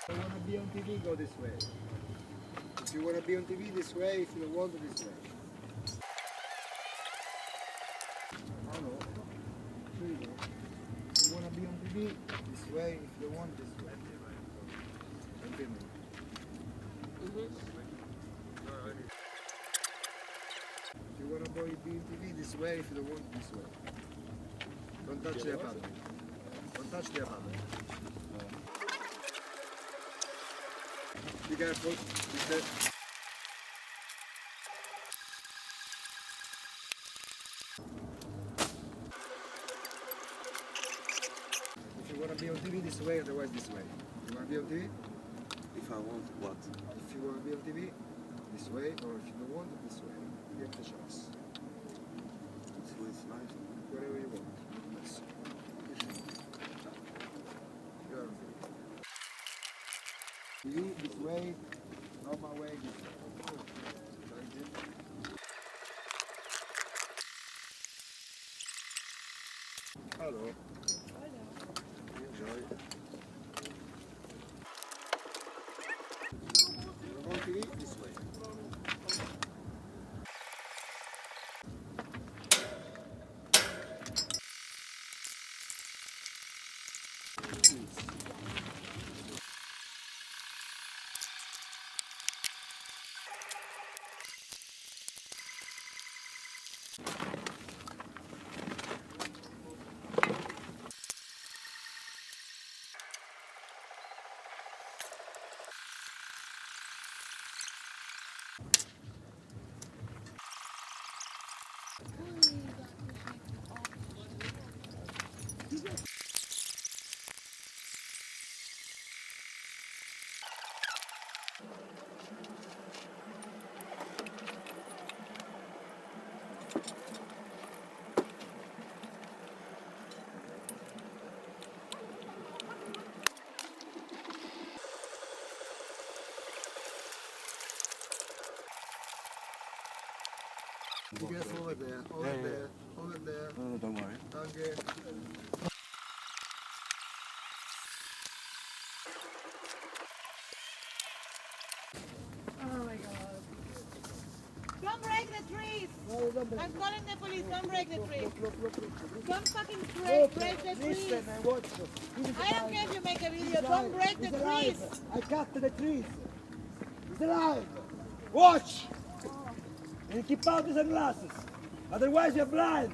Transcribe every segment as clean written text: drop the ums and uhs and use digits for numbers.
If you want to be on TV, go this way. If you want to be on TV, this way. If you don't want, this way. Hello. Here you go. If you want to be on TV, this way. If you want, this way. Okay, man. If you want to be on TV, this way. If you don't want, this way. Don't touch the apartment. Don't touch the apartment. Be careful. If you want to be on TV, this way, otherwise this way. You want to be on TV? If I want what? If you want to be on TV, this way, or if you don't want it, this way. You have the choice. It's nice. Whatever you want. Yes. You are on TV. You, this way, normal way, this way. Hello. Enjoy. You're on TV, this way. You guys over there, over there. No, don't worry. Okay. Oh my god. Don't break the trees! No, don't break. I'm calling the police, don't break the trees. Look. Don't fucking Look, break the trees. listen and watch. I don't care if you make a video, don't break the It's trees. alive. I cut the trees. It's alive. Watch. And keep out the sunglasses. Otherwise you're blind.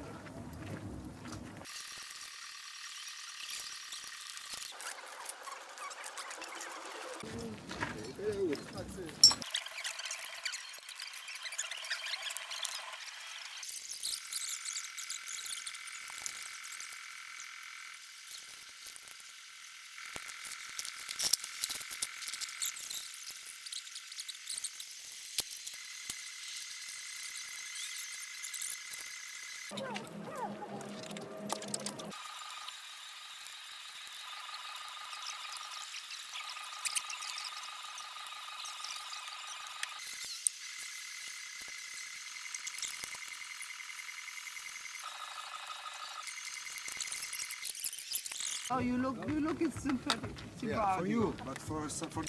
Oh, you look it's sympathetic. Yeah, for you, but for some for.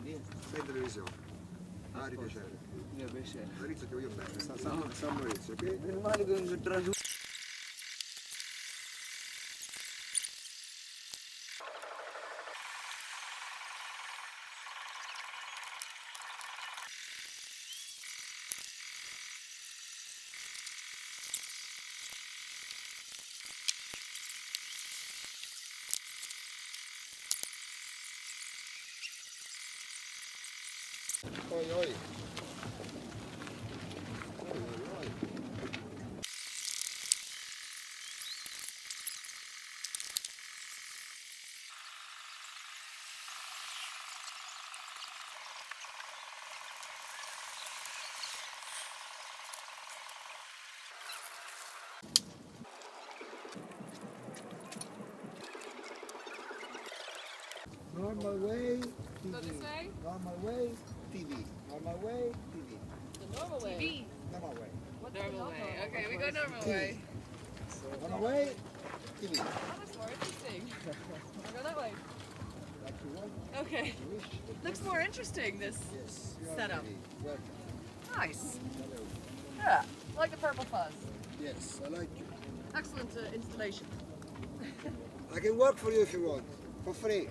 Sei in televisione. Ah, ripiacere. Yeah, piacere. Maurizio ti voglio bene. San Maurizio, ok? Meno male che non traduco. Oi, oi. Normal way, TV. So this way? Normal way, TV. Normal way, TV. The normal way. TV. normal way. Normal way. Okay, we go normal way. So normal way, TV. Oh, that's more interesting. I'll go that way. Like you want, Okay. you wish. Looks more interesting, this Yes. You are setup. ready. Welcome. Nice. Hello. Yeah, I like the purple fuzz. Yes, I like you. Excellent installation. I can work for you if you want, for free.